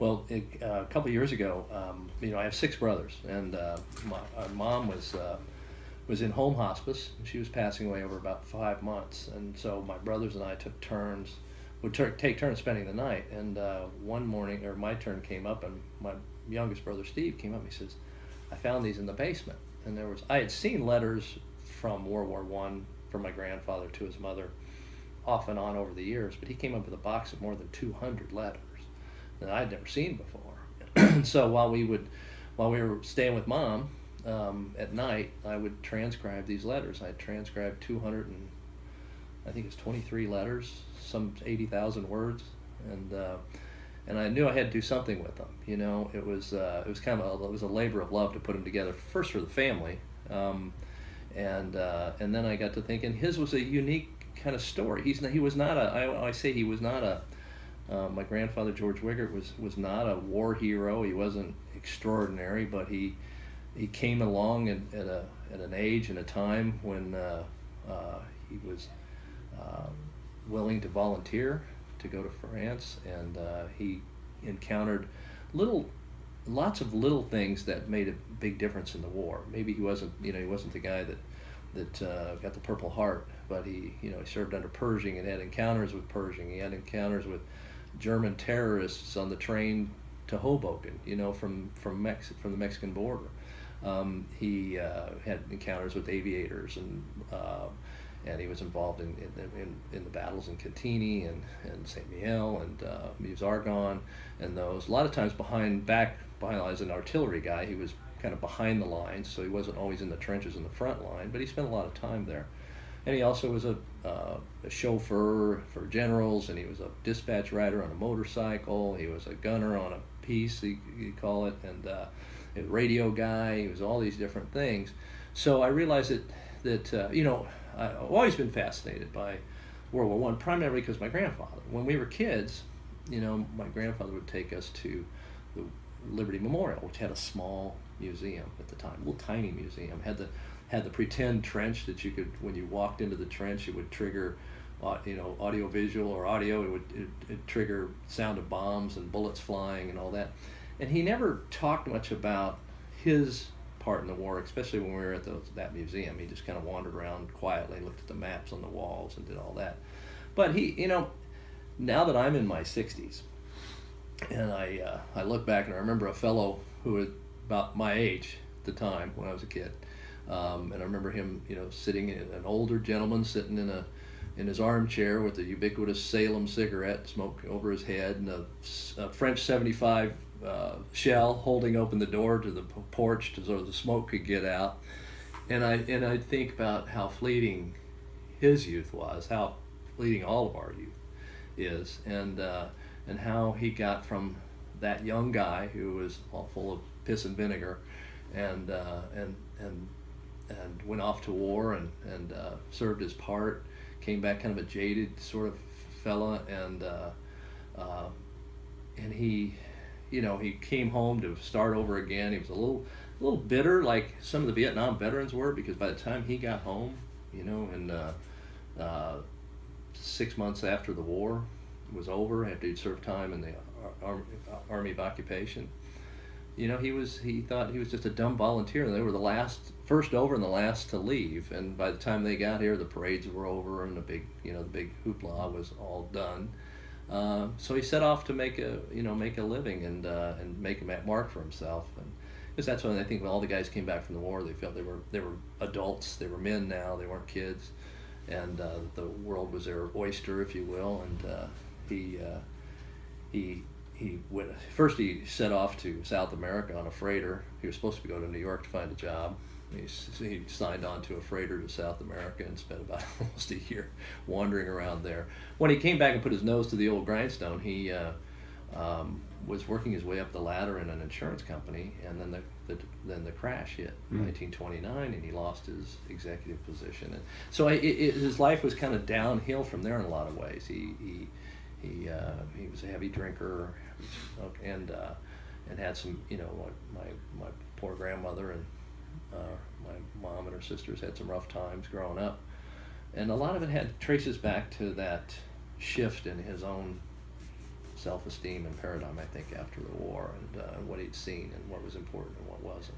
Well, a couple of years ago, I have six brothers, and our mom was in home hospice. She was passing away over about 5 months, and so my brothers and I took turns, take turns spending the night. And one morning, or my turn came up, and my youngest brother Steve came up. And he says, "I found these in the basement." And I had seen letters from World War I from my grandfather to his mother, off and on over the years, but he came up with a box of more than 200 letters that I'd never seen before. So while we were staying with Mom at night, I would transcribe these letters. I transcribed 200 and I think it's 23 letters, some 80,000 words, and I knew I had to do something with them. It was a labor of love to put them together. First for the family, and then I got to thinking his was a unique kind of story. He was not a. My grandfather George Wigert was not a war hero. He wasn't extraordinary, but he came along at an age and a time when he was willing to volunteer to go to France, and he encountered lots of little things that made a big difference in the war. Maybe he wasn't the guy that got the Purple Heart, but he served under Pershing and had encounters with Pershing. He had encounters with German terrorists on the train to Hoboken, from the Mexican border. He had encounters with aviators, and he was involved in the battles in Cantigny and Saint Mihiel and Meuse-Argonne, and those. A lot of times behind as an artillery guy, he was kind of behind the lines, so he wasn't always in the trenches in the front line, but he spent a lot of time there. And he also was a chauffeur for generals, and he was a dispatch rider on a motorcycle. He was a gunner on a piece, you call it, and a radio guy. He was all these different things. So I realized that I've always been fascinated by World War I, primarily because my grandfather. When we were kids, my grandfather would take us to the Liberty Memorial, which had a small museum at the time, a little tiny museum. Had the pretend trench that you could, when you walked into the trench, it would trigger, audio visual or audio. It would trigger sound of bombs and bullets flying and all that. And he never talked much about his part in the war, especially when we were at that museum. He just kind of wandered around quietly, looked at the maps on the walls, and did all that. But he, now that I'm in my 60s, and I look back and I remember a fellow who was about my age at the time when I was a kid. And I remember him, sitting, an older gentleman sitting in his armchair with a ubiquitous Salem cigarette, smoke over his head, and a French 75 shell holding open the door to the porch so the smoke could get out. And I think about how fleeting his youth was, how fleeting all of our youth is, and how he got from that young guy who was all full of piss and vinegar, and went off to war and served his part, came back kind of a jaded sort of fella, and he came home to start over again. He was a little bitter, like some of the Vietnam veterans were, because by the time he got home, and 6 months after the war was over, after he'd served time in the Army of Occupation, he thought he was just a dumb volunteer, and they were the first over and the last to leave. And by the time they got here, the parades were over and the big hoopla was all done. So he set off to make a living and make a mark for himself. And because that's when I think when all the guys came back from the war, they felt they were adults, they were men now, they weren't kids, and the world was their oyster, if you will. And he went, first he set off to South America on a freighter. He was supposed to go to New York to find a job. He signed on to a freighter to South America and spent about almost a year wandering around there. When he came back and put his nose to the old grindstone, he was working his way up the ladder in an insurance company, and then the crash hit in 1929, and he lost his executive position. And so his life was kind of downhill from there in a lot of ways. He was a heavy drinker, and had some, my poor grandmother and my mom and her sisters had some rough times growing up, and a lot of it traces back to that shift in his own self-esteem and paradigm, I think, after the war, and what he'd seen and what was important and what wasn't.